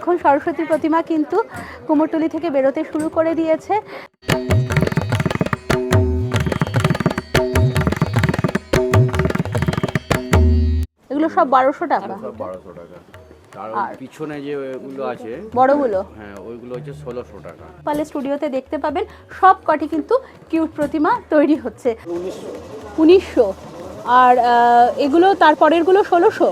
দেখুন সরস্বতী প্রতিমা কিন্তু কুমোরটুলি থেকে বেরোতে শুরু করে দিয়েছে। এগুলো সব 1200 টাকা। সব 1200 টাকা। আর পিছনে যে ওগুলো আছে বড়গুলো, হ্যাঁ ওইগুলো হচ্ছে 1600 টাকা। পালে স্টুডিওতে দেখতে পাবেন সব কটি কিন্তু কিউট প্রতিমা তৈরি হচ্ছে। 1900 আর এগুলো তারপরেরগুলো 1600।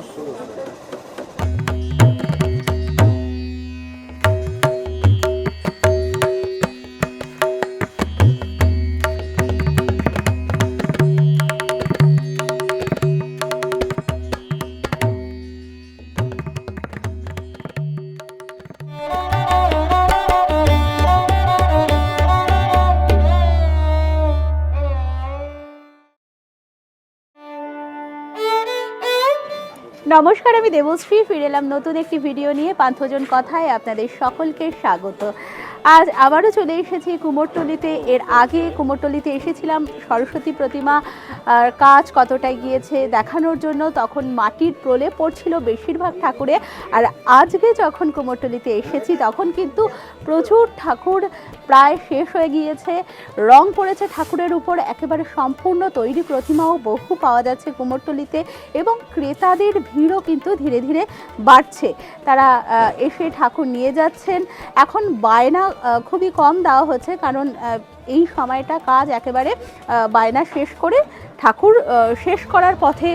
নমস্কার, আমি দেবশ্রী, ফিরে এলাম নতুন একটি ভিডিও নিয়ে। পান্থজন কথায় আপনাদের সকলকে স্বাগত। আজ আবারও চলে এসেছি কুমোরটুলিতে। এর আগে কুমোরটুলিতে এসেছিলাম সরস্বতী প্রতিমা কাজ কতটা গিয়েছে দেখানোর জন্য। তখন মাটির প্রলেপ পড়ছিল বেশিরভাগ ঠাকুরে। আর আজকে যখন কুমোরটুলিতে এসেছি তখন কিন্তু প্রচুর ঠাকুর প্রায় শেষ হয়ে গিয়েছে, রং পড়েছে ঠাকুরের উপর। একেবারে সম্পূর্ণ তৈরি প্রতিমাও বহু পাওয়া যাচ্ছে কুমোরটুলিতে, এবং ক্রেতাদের ভিড়ও কিন্তু ধীরে ধীরে বাড়ছে। তারা এসে ঠাকুর নিয়ে যাচ্ছেন। এখন বায়না খুবই কম দেওয়া হচ্ছে, কারণ এই সময়টা কাজ একেবারে বায়না শেষ করে ঠাকুর শেষ করার পথে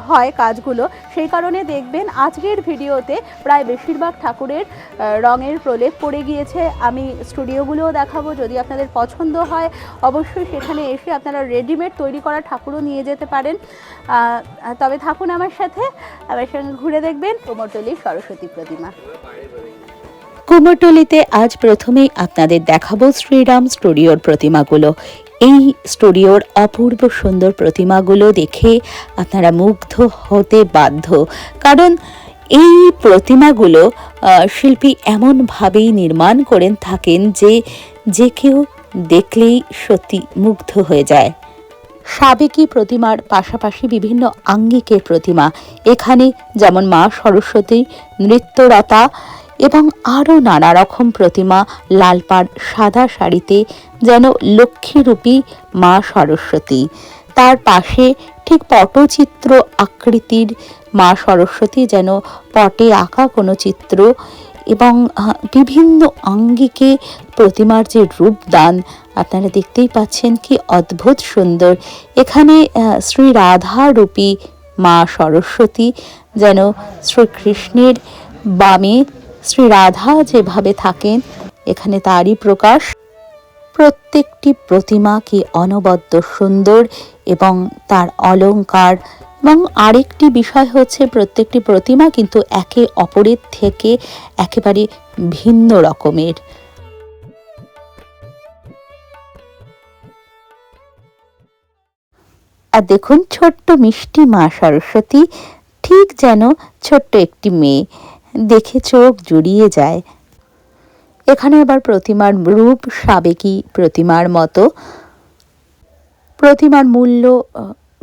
হয় কাজগুলো। সেই কারণে দেখবেন আজকের ভিডিওতে প্রায় বেশিরভাগ ঠাকুরের রঙের প্রলেপ পড়ে গিয়েছে। আমি স্টুডিওগুলোও দেখাবো, যদি আপনাদের পছন্দ হয় অবশ্যই সেখানে এসে আপনারা রেডিমেড তৈরি করা ঠাকুরও নিয়ে যেতে পারেন। তবে থাকুন আমার সাথে, আমার সঙ্গে ঘুরে দেখবেন কুমোরটুলির সরস্বতী প্রতিমা। কুমোরটুলিতে আজ প্রথমেই আপনাদের দেখাবো শ্রীরাম স্টুডিওর প্রতিমাগুলো। এই স্টুডিওর অপূর্ব সুন্দর প্রতিমাগুলো দেখে আপনারা মুগ্ধ হতে বাধ্য, কারণ এই প্রতিমাগুলো শিল্পী এমনভাবেই নির্মাণ করেন থাকেন যে কেউ দেখলেই সত্যি মুগ্ধ হয়ে যায়। সাবেকি প্রতিমার পাশাপাশি বিভিন্ন আঙ্গিকের প্রতিমা এখানে, যেমন মা সরস্বতী, নৃত্যরতা এবং আরও নানা রকম প্রতিমা লাল পাড় সাদা শাড়িতে, যেন লক্ষ্মীরূপী মা সরস্বতী। তার পাশে ঠিক পটচিত্র আকৃতির মা সরস্বতী, যেন পটে আঁকা কোনো চিত্র, এবং বিভিন্ন আঙ্গিকে প্রতিমার যে রূপদান আপনারা দেখতেই পাচ্ছেন কি অদ্ভুত সুন্দর। এখানে শ্রী রাধা রূপী মা সরস্বতী, যেন শ্রীকৃষ্ণের বামে শ্রী রাধা যেভাবে থাকেন এখানে তারই প্রকাশ। প্রত্যেকটি প্রতিমা কি অনবদ্য সুন্দর, এবং তার অলংকার। এবং আরেকটি বিষয় হচ্ছে প্রত্যেকটি প্রতিমা কিন্তু একে অপরের থেকে একেবারে ভিন্ন রকমের। আর দেখুন ছোট্ট মিষ্টি মা সরস্বতী, ঠিক যেন ছোট্ট একটি মেয়ে, দেখে চোখ জুড়িয়ে যায়। এখানে আবার প্রতিমার রূপ সাবেকি প্রতিমার মতো। প্রতিমার মূল্য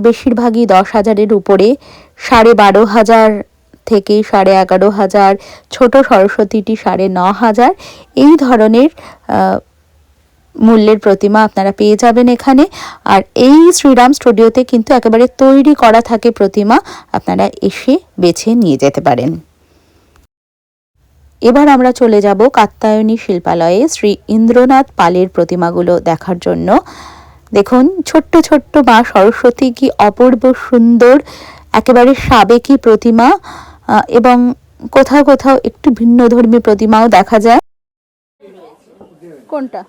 বেশিরভাগই 10,000-এর উপরে, 12,500 থেকে 11,500, ছোট সরস্বতীটি 9,500, এই ধরনের মূল্যের প্রতিমা আপনারা পেয়ে যাবেন এখানে। আর এই শ্রীরাম স্টুডিওতে কিন্তু একেবারে তৈরি করা থাকে প্রতিমা, আপনারা এসে বেছে নিয়ে যেতে পারেন। এবার আমরা চলে যাব কাত্যায়নী শিল্পালয়ে শ্রী ইন্দ্রনাথ পালের প্রতিমাগুলো দেখার জন্য। দেখুন ছোট্ট ছোট্ট মা সরস্বতী কি অপূর্ব সুন্দর, একেবারে সাবেকি প্রতিমা, এবং কোথাও কোথাও একটু ভিন্ন ধর্মী প্রতিমাও দেখা যায়। কোনটা?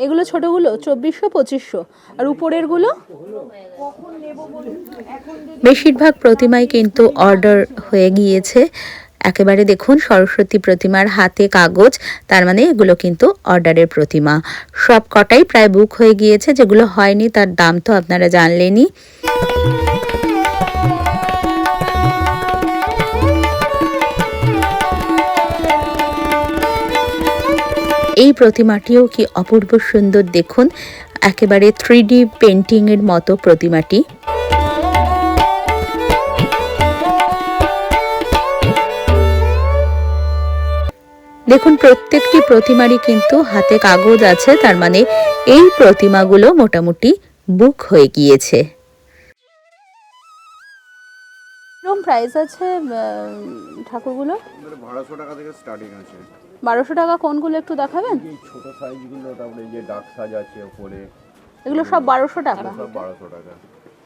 এগুলো ছোটগুলো 2400-2500, আর উপরের গুলো বেশিরভাগ প্রতিমাই কিন্তু অর্ডার হয়ে গিয়েছে। একেবারে দেখুন সরস্বতী প্রতিমার হাতে কাগজ, তার মানে এগুলো কিন্তু অর্ডারের প্রতিমা। সব কটাই প্রায় বুক হয়ে গিয়েছে, যেগুলো হয়নি তার দাম তো আপনারা জানলেনই। এই প্রতিমাটিও কি অপূর্ব সুন্দর, দেখুন একেবারে 3D পেন্টিংয়ের মতো প্রতিমাটি। দেখুন প্রত্যেকটি প্রতিমারই কিন্তু হাতে কাগজ আছে, তার মানে এই প্রতিমাগুলো মোটামুটি বুক হয়ে গিয়েছে। কিরকম প্রাইস আছে ঠাকুরগুলো? 1200 টাকা থেকে স্টার্টিং আছে। 1200 টাকা কোনগুলো একটু দেখাবেন? এই ছোট সাইজগুলো, তারপরে এই যে ডাক সাইজ আছে উপরে, এগুলো সব 1200 টাকা। সব 1200 টাকা।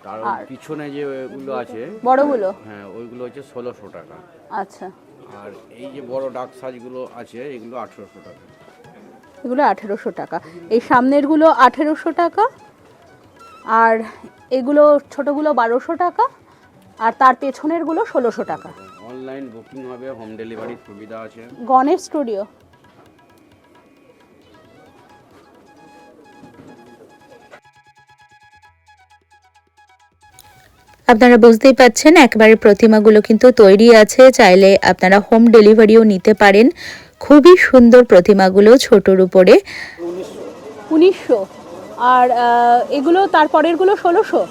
তার পিছনে যে ওগুলো আছে বড়গুলো? হ্যাঁ, ওইগুলো হচ্ছে 1600 টাকা। আচ্ছা। আর এই যে বড় ডাক সাইজগুলো আছে এগুলো 1800 টাকা। এগুলো 1800 টাকা। এই সামনেরগুলো 1800 টাকা, আর এগুলো ছোটগুলো 1200 টাকা, আর তার পেছনেরগুলো 1600 টাকা। অনলাইন বুকিং হবে, হোম ডেলিভারির সুবিধা আছে। গণেশ স্টুডিও। আপনারা বুঝতেই পাচ্ছেন একেবারে প্রতিমাগুলো কিন্তু তৈরি আছে, চাইলে আপনারা হোম ডেলিভারিও নিতে পারেন। খুবই সুন্দর প্রতিমাগুলো, ছোটর উপরে। 1900। আর এগুলো তারপরেরগুলো 1600।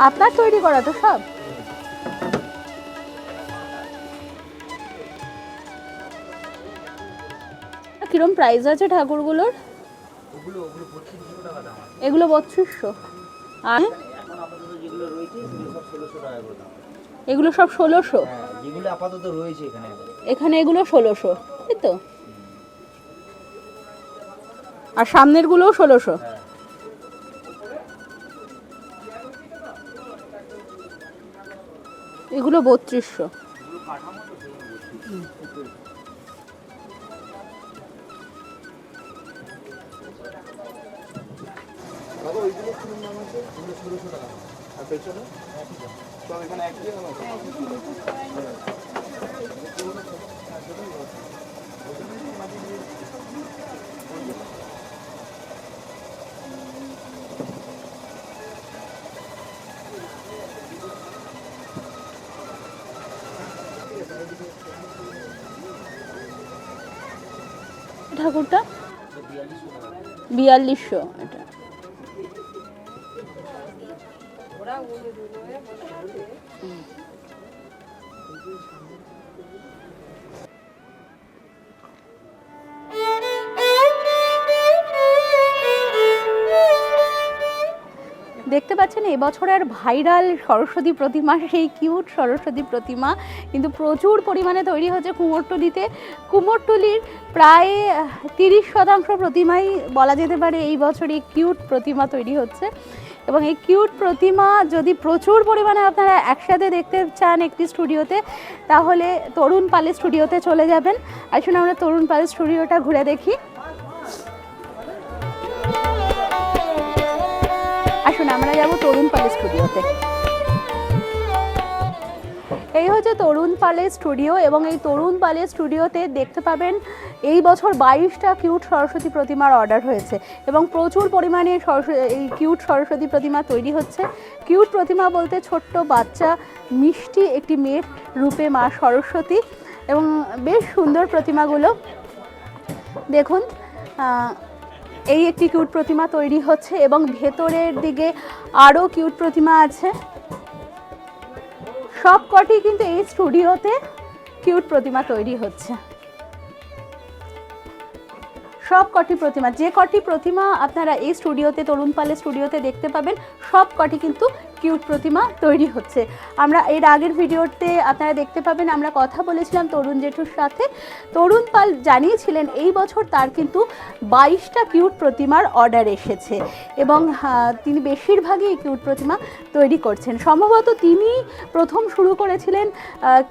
আপনার তৈরি করা তো সব? কিরম প্রাইস আছে ঠাকুরগুলোর? এগুলো 3200। আর এগুলো সব 1600। যেগুলো আপাতত রয়েছে এখানে এগুলো 1600, তাই তো? আর সামনের গুলোও 1600। এগুলো 3200। ঠাকুরটা 4200 এটা। দেখতে পাচ্ছেন এবছরের ভাইরাল সরস্বতী প্রতিমা, সেই কিউট সরস্বতী প্রতিমা কিন্তু প্রচুর পরিমাণে তৈরি হচ্ছে কুমোরটুলিতে। কুমোরটুলির প্রায় 30% প্রতিমাই বলা যেতে পারে এই বছর এই কিউট প্রতিমা তৈরি হচ্ছে। এবং এই কিউট প্রতিমা যদি প্রচুর পরিমাণে আপনারা একসাথে দেখতে চান একটি স্টুডিওতে, তাহলে তরুণ পালের স্টুডিওতে চলে যাবেন। আসুন আমরা তরুণ পালের স্টুডিওটা ঘুরে দেখি। আসুন আমরা যাবো তরুণ পালের স্টুডিওতে। এই হচ্ছে তরুণ পালের স্টুডিও, এবং এই তরুণ পালের স্টুডিওতে দেখতে পাবেন এই বছর 22টা কিউট সরস্বতী প্রতিমার অর্ডার হয়েছে এবং প্রচুর পরিমাণে এই কিউট সরস্বতী প্রতিমা তৈরি হচ্ছে। কিউট প্রতিমা বলতে ছোট্ট বাচ্চা মিষ্টি একটি মেয়ের রূপে মা সরস্বতী, এবং বেশ সুন্দর প্রতিমাগুলো দেখুন। এই একটি কিউট প্রতিমা তৈরি হচ্ছে এবং ভেতরের দিকে আরও কিউট প্রতিমা আছে। সব কটি কিন্তু এই স্টুডিওতে কিউট প্রতিমা তৈরি হচ্ছে। সব কটি প্রতিমা, যে কটি প্রতিমা আপনারা এই স্টুডিওতে তরুণ পালের স্টুডিওতে দেখতে পাবেন, সব কটি কিন্তু কিউট প্রতিমা তৈরি হচ্ছে। আমরা এর আগের ভিডিওতে আপনারা দেখতে পাবেন আমরা কথা বলেছিলাম তরুণ জেঠুর সাথে। তরুণ পাল জানিয়েছিলেন এই বছর তার কিন্তু 22টা কিউট প্রতিমার অর্ডার এসেছে এবং তিনি বেশিরভাগই এই কিউট প্রতিমা তৈরি করছেন। সম্ভবত তিনি প্রথম শুরু করেছিলেন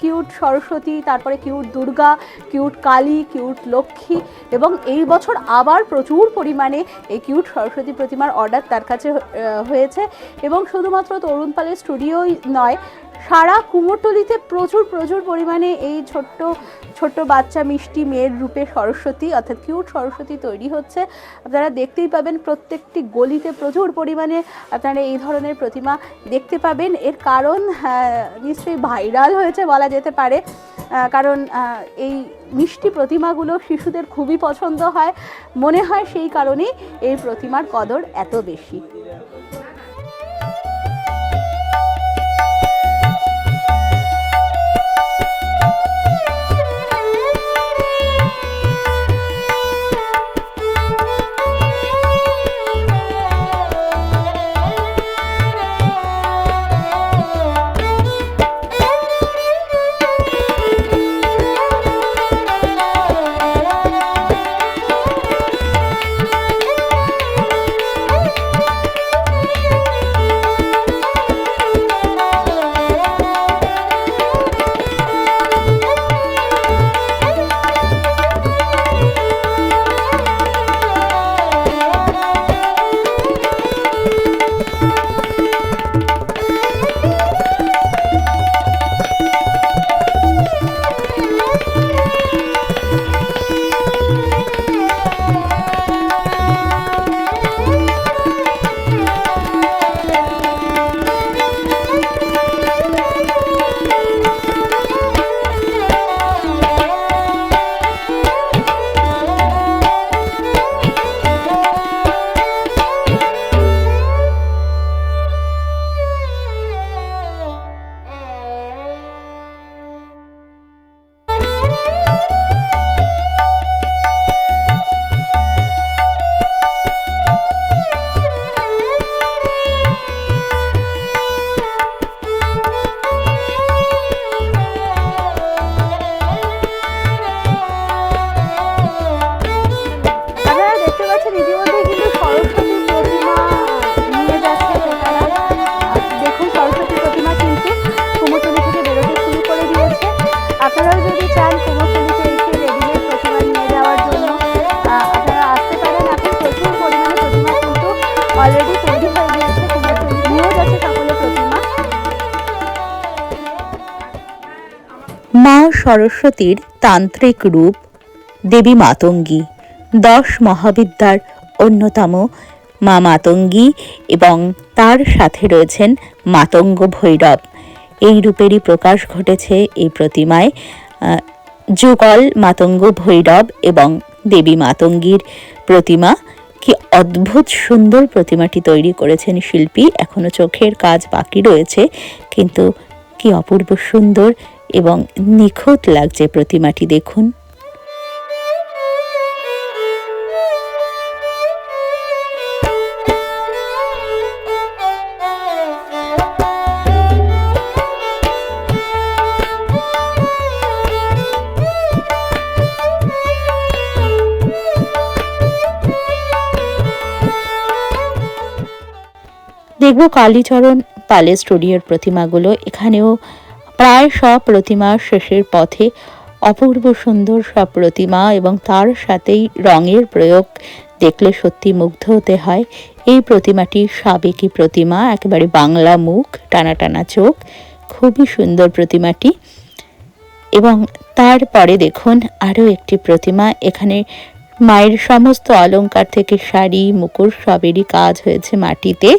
কিউট সরস্বতী, তারপরে cute Durga, cute Kali, cute Lakshmi, এবং এই বছর আবার প্রচুর পরিমাণে এই কিউট সরস্বতী প্রতিমার অর্ডার তার কাছে হয়েছে। এবং শুধুমাত্র তরুণ পালের স্টুডিওই নয়, সারা কুমোরটুলিতে প্রচুর প্রচুর পরিমাণে এই ছোট্ট ছোট্ট বাচ্চা মিষ্টি মেয়ের রূপে সরস্বতী অর্থাৎ কিউট সরস্বতী তৈরি হচ্ছে। আপনারা দেখতেই পাবেন প্রত্যেকটি গলিতে প্রচুর পরিমাণে আপনারা এই ধরনের প্রতিমা দেখতে পাবেন। এর কারণ নিশ্চয়ই ভাইরাল হয়েছে বলা যেতে পারে, কারণ এই মিষ্টি প্রতিমাগুলো শিশুদের খুবই পছন্দ হয়, মনে হয় সেই কারণেই এই প্রতিমার কদর এত বেশি। মা সরস্বতীর তান্ত্রিক রূপ দেবী মাতঙ্গী, 10 মহাবিদ্যার অন্যতম মা মাতঙ্গী এবং তার সাথে রয়েছেন মাতঙ্গ ভৈরব। এই রূপেরই প্রকাশ ঘটেছে এই প্রতিমায়। যুগল মাতঙ্গ ভৈরব এবং দেবী মাতঙ্গীর প্রতিমা। কি অদ্ভুত সুন্দর প্রতিমাটি তৈরি করেছেন শিল্পী। এখনো চোখের কাজ বাকি রয়েছে, কিন্তু কি অপূর্ব সুন্দর এবং নিখুঁত লাগছে প্রতিমাটি, দেখুন। দেখব কালীচরণ পালের স্টুডিওর প্রতিমাগুলো। এখানেও প্রায় সব প্রতিমা শেষের পথে, অপূর্ব সুন্দর সব প্রতিমা এবং তার সাথেই রঙের প্রয়োগ দেখলে সত্যি মুগ্ধ হতে হয়। এই প্রতিমাটি সাবেকি প্রতিমা, একেবারে বাংলা মুখ, টানা টানা চোখ, খুবই সুন্দর প্রতিমাটি। এবং তারপরে দেখুন আরও একটি প্রতিমা। এখানে মায়ের সমস্ত অলংকার থেকে শাড়ি, মুকুট সবেরই কাজ হয়েছে মাটিতে।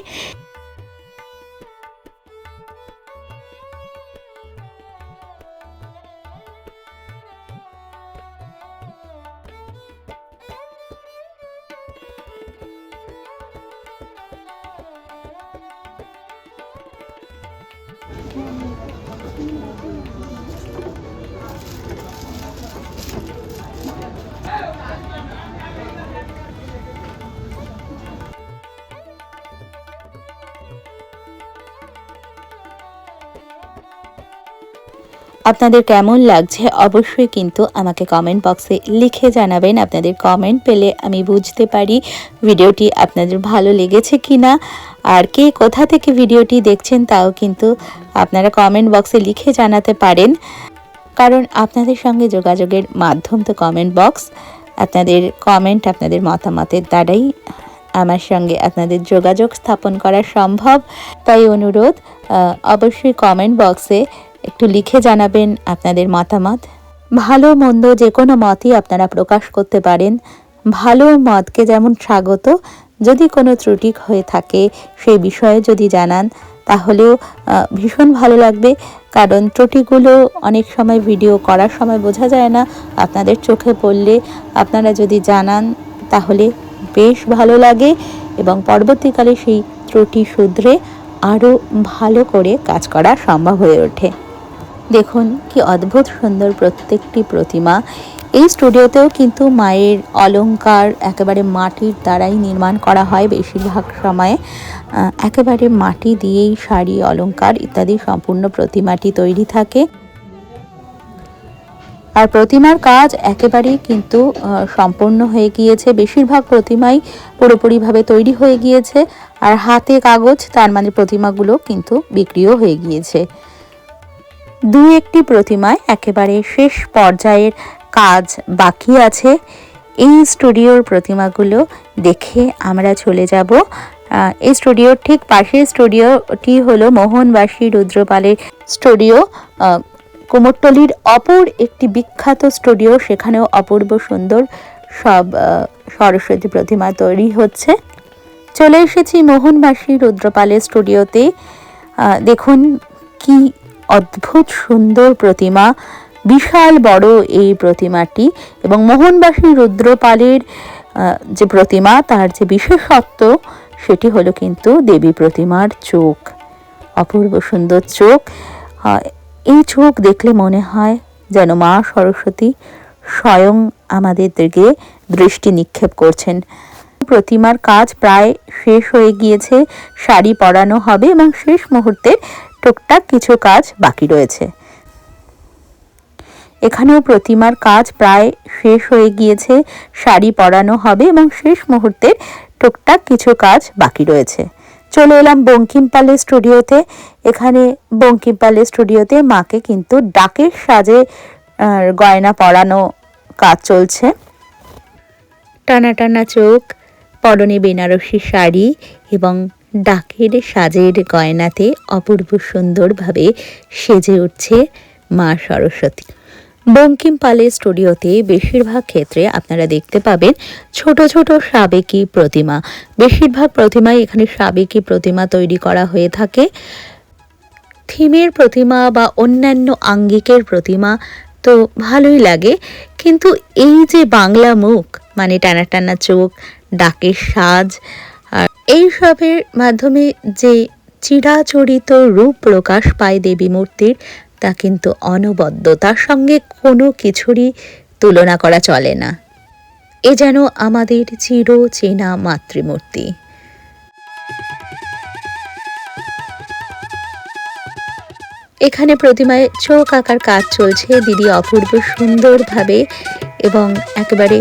আপনাদের কেমন লাগছে অবশ্যই কিন্তু আমাকে কমেন্ট বক্সে লিখে জানাবেন। আপনাদের কমেন্ট পেলে আমি বুঝতে পারি ভিডিওটি আপনাদের ভালো লেগেছে কিনা, আর কে কোথা থেকে ভিডিওটি দেখছেন তাও কিন্তু আপনারা কমেন্ট বক্সে লিখে জানাতে পারেন, কারণ আপনাদের সঙ্গে যোগাযোগের মাধ্যম তো কমেন্ট বক্স। আপনাদের কমেন্ট, আপনাদের মতামতের দ্বারাই আমার সঙ্গে আপনাদের যোগাযোগ স্থাপন করা সম্ভব। তাই অনুরোধ, অবশ্যই কমেন্ট বক্সে একটু লিখে জানাবেন আপনাদের মতামত। ভালো মন্দ যে কোনো মতই আপনারা প্রকাশ করতে পারেন। ভালো মতকে যেমন স্বাগত, যদি কোনো ত্রুটি হয়ে থাকে সেই বিষয়ে যদি জানান তাহলেও ভীষণ ভালো লাগবে, কারণ ত্রুটিগুলো অনেক সময় ভিডিও করার সময় বোঝা যায় না, আপনাদের চোখে পড়লে আপনারা যদি জানান তাহলে বেশ ভালো লাগে এবং পরবর্তীকালে সেই ত্রুটি শুধরে আরও ভালো করে কাজ করা সম্ভব হয়ে ওঠে। দেখুন কি অদ্ভুত সুন্দর প্রত্যেকটি প্রতিমা। এই স্টুডিওতেও কিন্তু মায়ের অলংকার একেবারে মাটির দ্বারাই নির্মাণ করা হয় বেশিরভাগ সময়ে। একেবারে মাটি দিয়েই শাড়ি অলংকার ইত্যাদি সম্পূর্ণ প্রতিমাটি তৈরি থাকে। আর প্রতিমার কাজ একেবারেই কিন্তু সম্পূর্ণ হয়ে গিয়েছে। বেশিরভাগ প্রতিমাই পুরোপুরিভাবে তৈরি হয়ে গিয়েছে, আর হাতে কাগজ, তার মানে প্রতিমাগুলো কিন্তু বিক্রিও হয়ে গিয়েছে। দু একটি প্রতিমায় একেবারে শেষ পর্যায়ের কাজ বাকি আছে। এই স্টুডিওর প্রতিমাগুলো দেখে আমরা চলে যাব। এই স্টুডিওর ঠিক পাশের স্টুডিওটি হলো মোহনবাসী রুদ্রপালের স্টুডিও, কুমোরটুলির অপর একটি বিখ্যাত স্টুডিও। সেখানেও অপূর্ব সুন্দর সব সরস্বতী প্রতিমা তৈরি হচ্ছে। চলে এসেছি মোহনবাসী রুদ্রপালের স্টুডিওতে। দেখুন কি অদ্ভুত সুন্দর প্রতিমা, বিশাল বড় এই প্রতিমাটি। এবং মোহনবাসী রুদ্রপালের যে প্রতিমা, তার যে বিশেষত্ব সেটি হলো কিন্তু দেবী প্রতিমার চোখ। অপূর্ব সুন্দর চোখ। এই চোখ দেখলে মনে হয় যেন মা সরস্বতী স্বয়ং আমাদের দিকে দৃষ্টি নিক্ষেপ করছেন। প্রতিমার কাজ প্রায় শেষ হয়ে গিয়েছে, শাড়ি পরানো হবে এবং শেষ মুহূর্তে টুকটাক কিছু কাজ বাকি রয়েছে। এখানেও প্রতিমার কাজ প্রায় শেষ হয়ে গিয়েছে, শাড়ি পরানো হবে এবং শেষ মুহূর্তে টুকটাক কিছু কাজ বাকি রয়েছে। চলে এলাম বঙ্কিমপালের স্টুডিওতে। এখানে বঙ্কিমপালের স্টুডিওতে মাকে কিন্তু ডাকের সাজে গয়না পরানো কাজ চলছে। টানা টানা চোখ, পরনে বেনারসি শাড়ি এবং ডাকের সাজের গয়নাতে অপূর্ব সুন্দরভাবে সেজে উঠছে মা সরস্বতী। বঙ্কিমপালের স্টুডিওতে বেশিরভাগ ক্ষেত্রে আপনারা দেখতে পাবেন ছোট ছোট সাবেকি প্রতিমা। বেশিরভাগ প্রতিমাই এখানে সাবেকি প্রতিমা তৈরি করা হয়ে থাকে। থিমের প্রতিমা বা অন্যান্য আঙ্গিকের প্রতিমা তো ভালোই লাগে, কিন্তু এই যে বাংলা মুখ, মানে টানা টানা চোখ, ডাকের সাজ, আর এইসবের মাধ্যমে যে চিরাচরিত রূপ প্রকাশ পায় দেবী মূর্তির, তা কিন্তু অনবদ্য। তার সঙ্গে কোনো কিছুরই তুলনা করা চলে না। এ যেন আমাদের চিরচেনা মাতৃমূর্তি। এখানে প্রতিমায় চোখ আঁকার কাজ চলছে। দিদি অপূর্ব সুন্দরভাবে এবং একেবারে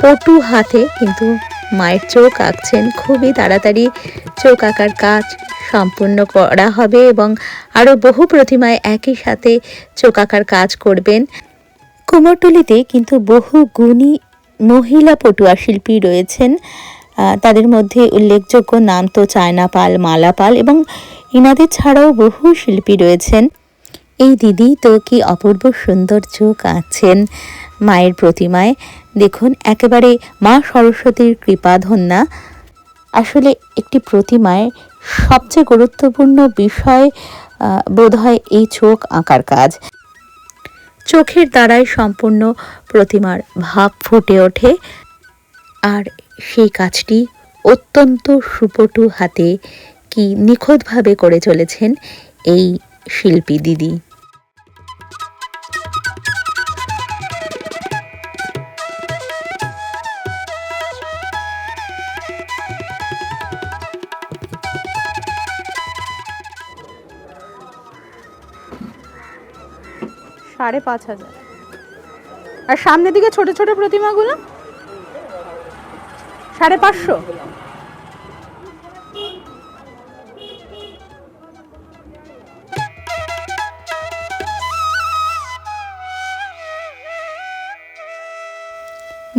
পটু হাতে কিন্তু মায়ের চোখ আঁকছেন। খুবই তাড়াতাড়ি চোখ আঁকার কাজ সম্পূর্ণ করা হবে এবং আরও বহু প্রতিমায় একই সাথে চোখ আঁকার কাজ করবেন। কুমোরটুলিতে কিন্তু বহু গুণী মহিলা পটুয়া শিল্পী রয়েছেন। তাদের মধ্যে উল্লেখযোগ্য নাম তো চায়না পাল, মালা পাল এবং ইনাদের ছাড়াও বহু শিল্পী রয়েছেন। এই দিদি তো কি অপূর্ব সুন্দর চোখ আঁকছেন মায়ের প্রতিমায়। দেখুন একেবারে মা সরস্বতীর কৃপাধন্যা। আসলে একটি প্রতিমায় সবচেয়ে গুরুত্বপূর্ণ বিষয় বোধহয় এই চোখ আঁকার কাজ। চোখের দ্বারাই সম্পূর্ণ প্রতিমার ভাব ফুটে ওঠে, আর সেই কাজটি অত্যন্ত সুপটু হাতে কি নিখুঁতভাবে করে চলেছেন এই শিল্পী দিদি। $5,500। আর সামনের দিকে ছোট ছোট প্রতিমাগুলো 550।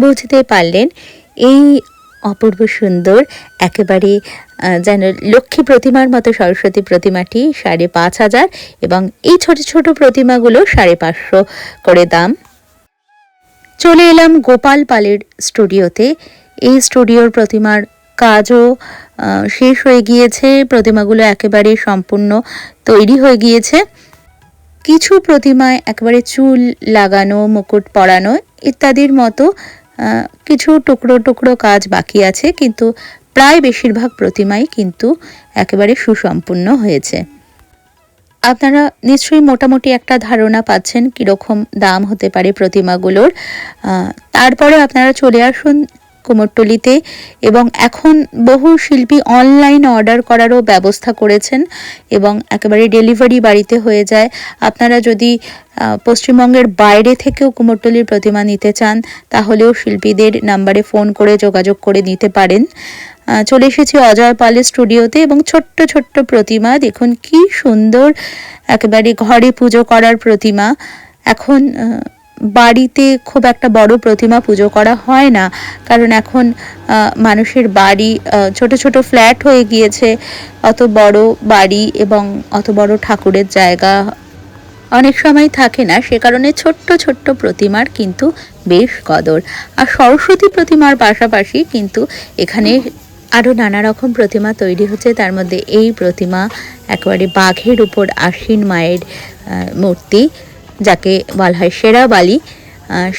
বুঝতে পারলেন এই অপূর্ব সুন্দর, একেবারে যেন লক্ষ্মী প্রতিমার মতো সরস্বতী প্রতিমাটি 5,500 এবং এই ছোট ছোট প্রতিমাগুলো 550 করে দাম। চলে এলাম গোপাল পালের স্টুডিওতে। এই স্টুডিওর প্রতিমার কাজও শেষ হয়ে গিয়েছে, প্রতিমাগুলো একেবারে সম্পূর্ণ তৈরি হয়ে গিয়েছে। কিছু প্রতিমায় একেবারে চুল লাগানো, মুকুট পরানো ইত্যাদির মতো কিছু টুকরো টুকরো কাজ বাকি আছে, কিন্তু প্রায় বেশিরভাগ প্রতিমাই কিন্তু একেবারে সুসম্পূর্ণ হয়েছে। আপনারা নিশ্চয়ই মোটামুটি একটা ধারণা পাচ্ছেন কীরকম দাম হতে পারে প্রতিমাগুলোর। তারপরে আপনারা চলে আসুন কুমোরটুলিতে, এবং এখন বহু শিল্পী অনলাইন অর্ডার করারও ব্যবস্থা করেছেন এবং একেবারে ডেলিভারি বাড়িতে হয়ে যায়। আপনারা যদি পশ্চিমবঙ্গের বাইরে থেকেও কুমোরটুলির প্রতিমা নিতে চান তাহলেও শিল্পীদের নাম্বারে ফোন করে যোগাযোগ করে নিতে পারেন। চলে এসেছি অজয় পালের স্টুডিওতে, এবং ছোট্ট ছোট্ট প্রতিমা দেখুন কি সুন্দর, একেবারে ঘরে পুজো করার প্রতিমা। এখন বাড়িতে খুব একটা বড় প্রতিমা পুজো করা হয় না, কারণ এখন মানুষের বাড়ি ছোট ছোট ফ্ল্যাট হয়ে গিয়েছে। অত বড় বাড়ি এবং অত বড় ঠাকুরের জায়গা অনেক সময় থাকে না, সে কারণে ছোট্ট ছোট্ট প্রতিমার কিন্তু বেশ কদর। আর সরস্বতী প্রতিমার পাশাপাশি কিন্তু এখানে আরও নানা রকম প্রতিমা তৈরি হচ্ছে। তার মধ্যে এই প্রতিমা একেবারে বাঘের উপর আসীন মায়ের মূর্তি, যাকে বলা হয় শেরাবালি,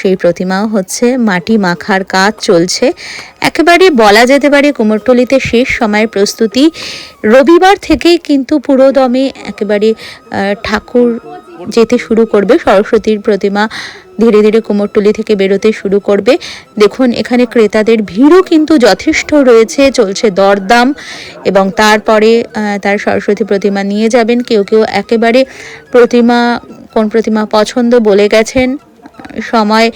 সেই প্রতিমাও হচ্ছে। মাটি মাখার কাজ চলছে। একেবারে বলা যেতে পারে কুমোরটুলিতে শেষ সময়ের প্রস্তুতি। রবিবার থেকেই কিন্তু পুরোদমে একেবারে ঠাকুর যেতে শুরু করবে। সরস্বতীর প্রতিমা ধীরে ধীরে কুমোরটুলি থেকে বেরোতে শুরু করবে। দেখুন এখানে ক্রেতাদের ভিড়ও কিন্তু যথেষ্ট রয়েছে, চলছে দরদাম, এবং তারপরে তার সরস্বতী প্রতিমা নিয়ে যাবেন। কেউ কেউ একেবারে কোন প্রতিমা পছন্দ বলে গেছেন, সময়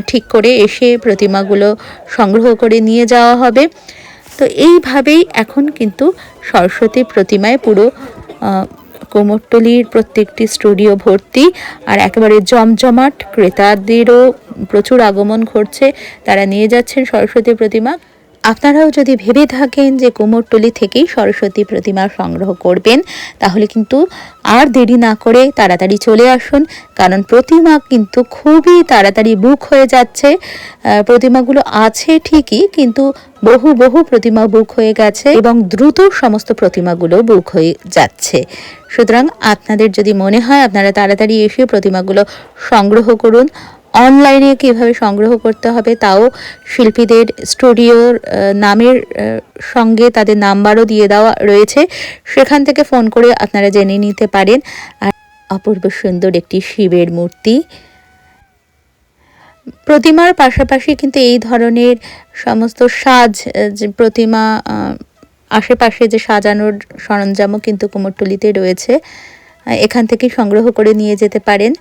ঠিক করে এসে প্রতিমাগুলো সংগ্রহ করে নিয়ে যাওয়া হবে। তো এইভাবেই এখন কিন্তু সরস্বতী প্রতিমায় পুরো কুমোরটুলির প্রত্যেকটি স্টুডিও ভর্তি, আর একেবারে জমজমাট, ক্রেতাদেরও প্রচুর আগমন ঘটছে, তারা নিয়ে যাচ্ছেন সরস্বতী প্রতিমা। আপনারাও যদি ভেবে থাকেন যে কুমোরটুলি থেকেই সরস্বতী প্রতিমা সংগ্রহ করবেন, তাহলে কিন্তু আর দেরি না করে তাড়াতাড়ি চলে আসুন, কারণ প্রতিমা কিন্তু খুবই তাড়াতাড়ি বুক হয়ে যাচ্ছে। প্রতিমাগুলো আছে ঠিকই, কিন্তু বহু বহু প্রতিমা বুক হয়ে গেছে এবং দ্রুত সমস্ত প্রতিমাগুলো বুক হয়ে যাচ্ছে। সুতরাং আপনাদের যদি মনে হয় আপনারা তাড়াতাড়ি এসে প্রতিমাগুলো সংগ্রহ করুন। অনলাইনে কীভাবে সংগ্রহ করতে হবে তাও শিল্পীদের স্টুডিওর নামের সঙ্গে তাদের নাম্বারও দিয়ে দেওয়া রয়েছে, সেখান থেকে ফোন করে আপনারা জেনে নিতে পারেন। আর অপূর্ব সুন্দর একটি শিবের মূর্তি। প্রতিমার পাশাপাশি কিন্তু এই ধরনের সমস্ত সাজ, প্রতিমা আশেপাশে যে সাজানোর সরঞ্জামও কিন্তু কুমোরটুলিতে রয়েছে, এখান থেকে সংগ্রহ করে নিয়ে যেতে পারেন।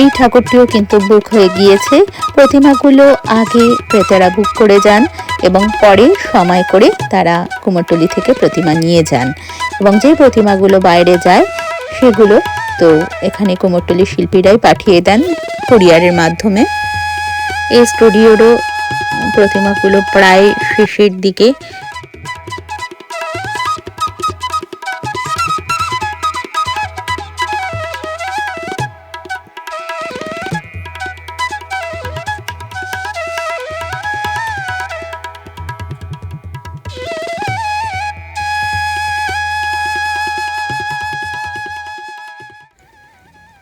এই ঠাকুরটিও কিন্তু বুক হয়ে গিয়েছে। প্রতিমাগুলো আগে ক্রেতারা বুক করে যান এবং পরে সময় করে তারা কুমোরটুলি থেকে প্রতিমা নিয়ে যান, এবং যে প্রতিমাগুলো বাইরে যায় সেগুলো তো এখানে কুমোরটুলি শিল্পীরাই পাঠিয়ে দেন কুরিয়ারের মাধ্যমে। এই স্টুডিওরও প্রতিমাগুলো প্রায় শেষের দিকে।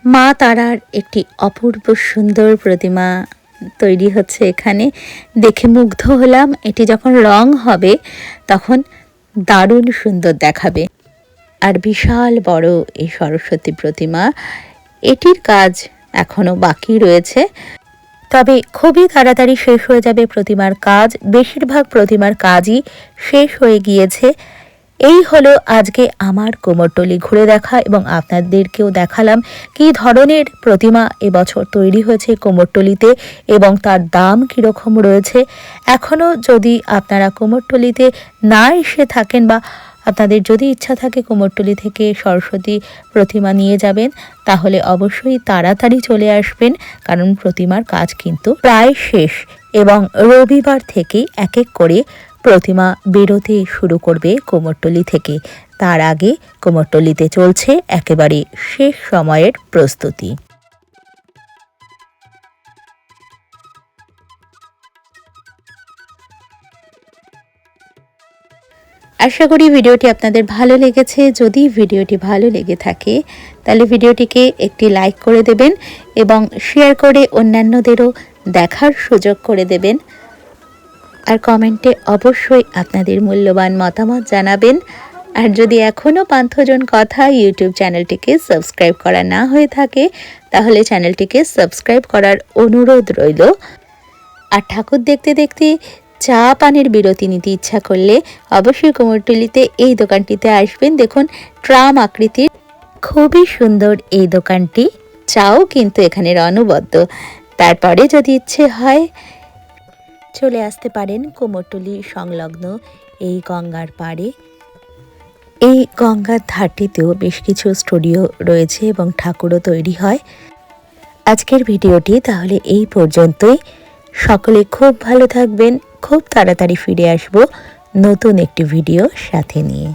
মা তারার একটি অপূর্ব সুন্দর প্রতিমা তৈরি হচ্ছে এখানে, দেখে মুগ্ধ হলাম। এটি যখন রং হবে তখন দারুণ সুন্দর দেখাবে। আর বিশাল বড় এই সরস্বতী প্রতিমা, এটির কাজ এখনো বাকি রয়েছে, তবে খুবই তাড়াতাড়ি শেষ হয়ে যাবে প্রতিমার কাজ। বেশিরভাগ প্রতিমার কাজই শেষ হয়ে গিয়েছে। এই হলো আজকে আমার কুমোরটুলি ঘুরে দেখা, এবং আপনাদেরকেও দেখালাম কী ধরনের প্রতিমা এবছর তৈরি হয়েছে কুমোরটুলিতে এবং তার দাম কীরকম রয়েছে। এখনও যদি আপনারা কুমোরটুলিতে না এসে থাকেন বা আপনাদের যদি ইচ্ছা থাকে কুমোরটুলি থেকে সরস্বতী প্রতিমা নিয়ে যাবেন, তাহলে অবশ্যই তাড়াতাড়ি চলে আসবেন, কারণ প্রতিমার কাজ কিন্তু প্রায় শেষ এবং রবিবার থেকেই এক এক করে প্রতিমা বেরোতে শুরু করবে কুমোরটুলি থেকে। তার আগে কুমোরটুলিতে চলছে একেবারে শেষ সময়ের প্রস্তুতি। আশা করি ভিডিওটি আপনাদের ভালো লেগেছে। যদি ভিডিওটি ভালো লেগে থাকে তাহলে ভিডিওটিকে একটি লাইক করে দেবেন এবং শেয়ার করে অন্যান্যদেরও দেখার সুযোগ করে দেবেন। আর কমেন্টে অবশ্যই আপনাদের মূল্যবান মতামত জানাবেন। আর যদি এখনও পান্থজন কথা ইউটিউব চ্যানেলটিকে সাবস্ক্রাইব করা না হয়ে থাকে তাহলে চ্যানেলটিকে সাবস্ক্রাইব করার অনুরোধ রইল। আর ঠাকুর দেখতে দেখতে চা পানের বিরতি নিতে ইচ্ছা করলে অবশ্যই কুমোরটুলিতে এই দোকানটিতে আসবেন। দেখুন ট্রাম আকৃতির, খুবই সুন্দর এই দোকানটি। চাও কিন্তু এখানে অনবদ্য। তারপরে যদি ইচ্ছে হয় চলে আসতে পারেন কুমোরটুলি সংলগ্ন এই গঙ্গার পাড়ে। এই গঙ্গার ধারটিতেও বেশ কিছু স্টুডিও রয়েছে এবং ঠাকুরও তৈরি হয়। আজকের ভিডিওটি তাহলে এই পর্যন্তই। সকলে খুব ভালো থাকবেন। খুব তাড়াতাড়ি ফিরে আসবো নতুন একটি ভিডিও সাথে নিয়ে।